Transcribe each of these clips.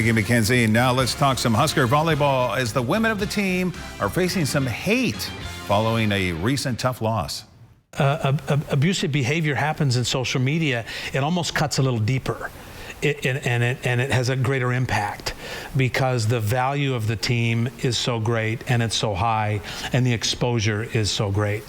Thank you, McKenzie. Now let's talk some Husker volleyball as the women of the team are facing some hate following a recent tough loss. Abusive behavior happens in social media. It almost cuts a little deeper. And it has a greater impact because the value of the team is so great and it's so high and the exposure is so great.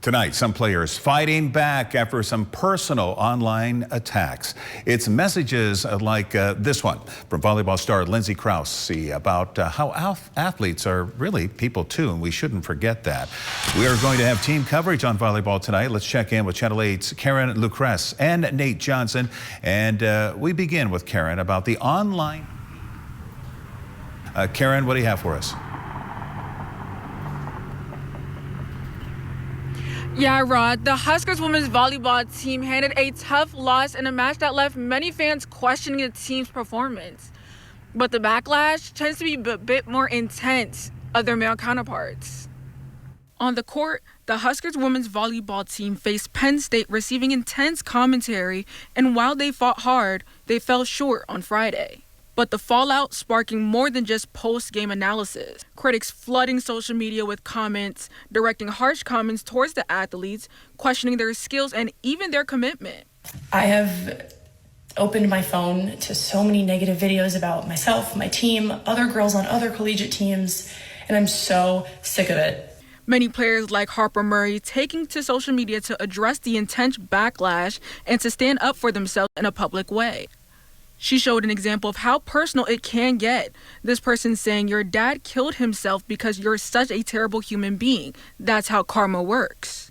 Tonight, some players fighting back after some personal online attacks. It's messages like this one from volleyball star Lindsay Krause about how athletes are really people too, and we shouldn't forget that. We are going to have team coverage on volleyball tonight. Let's check in with Channel 8's Karen Lucrece and Nate Johnson. And we begin with Karen about the online. Karen, what do you have for us? Yeah, Rod, the Huskers women's volleyball team handed a tough loss in a match that left many fans questioning the team's performance. But the backlash tends to be a bit more intense of their male counterparts. On the court, the Huskers women's volleyball team faced Penn State, receiving intense commentary, and while they fought hard, they fell short on Friday. But the fallout sparking more than just post-game analysis. Critics flooding social media with comments, directing harsh comments towards the athletes, questioning their skills and even their commitment. I have opened my phone to so many negative videos about myself, my team, other girls on other collegiate teams, and I'm so sick of it. Many players like Harper-Murray taking to social media to address the intense backlash and to stand up for themselves in a public way. She showed an example of how personal it can get. This person saying, "Your dad killed himself because you're such a terrible human being. That's how karma works."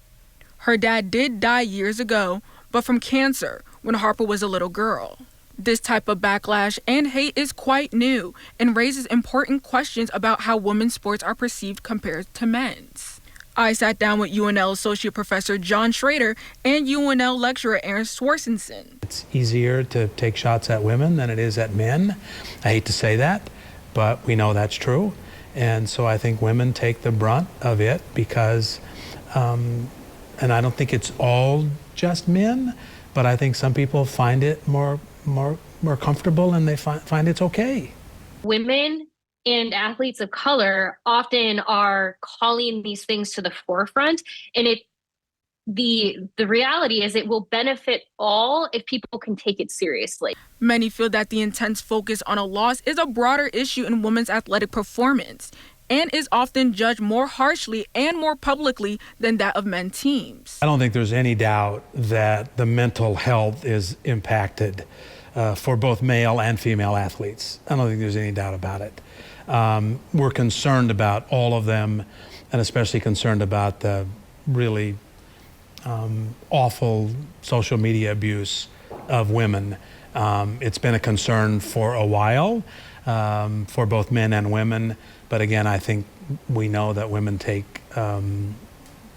Her dad did die years ago, but from cancer when Harper was a little girl. This type of backlash and hate is quite new and raises important questions about how women's sports are perceived compared to men's. I sat down with UNL Associate Professor John-Sharder and UNL lecturer erin-sorensen. It's easier to take shots at women than it is at men. I hate to say that, but we know that's true. And so I think women take the brunt of it because, and I don't think it's all just men, but I think some people find it more comfortable and they find it's okay. Women and athletes of color often are calling these things to the forefront, and the reality is it will benefit all if people can take it seriously. Many feel that the intense focus on a loss is a broader issue in women's athletic performance and is often judged more harshly and more publicly than that of men's teams. I don't think there's any doubt that the mental health is impacted for both male and female athletes. I don't think there's any doubt about it. We're concerned about all of them, and especially concerned about the really awful social media abuse of women. It's been a concern for a while for both men and women, but again, I think we know that women take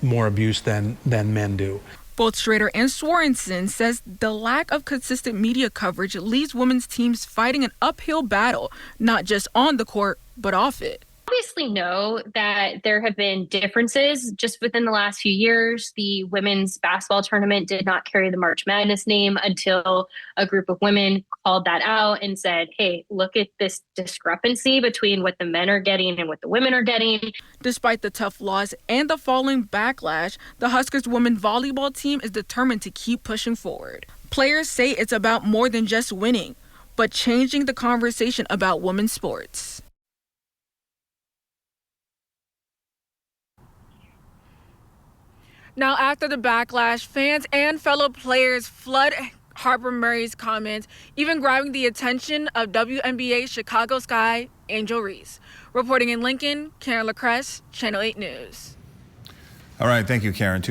more abuse than men do. Both Sharder and Sorensen says the lack of consistent media coverage leaves women's teams fighting an uphill battle, not just on the court, but off it. Obviously know that there have been differences just within the last few years. The women's basketball tournament did not carry the March Madness name until a group of women called that out and said, hey, look at this discrepancy between what the men are getting and what the women are getting. Despite the tough loss and the following backlash, the Huskers women's volleyball team is determined to keep pushing forward. Players say it's about more than just winning, but changing the conversation about women's sports. Now, after the backlash, fans and fellow players flood Harper-Murray's comments, even grabbing the attention of WNBA Chicago Sky Angel Reese. Reporting in Lincoln, Karen Lucrece, Channel 8 News. All right, thank you, Karen.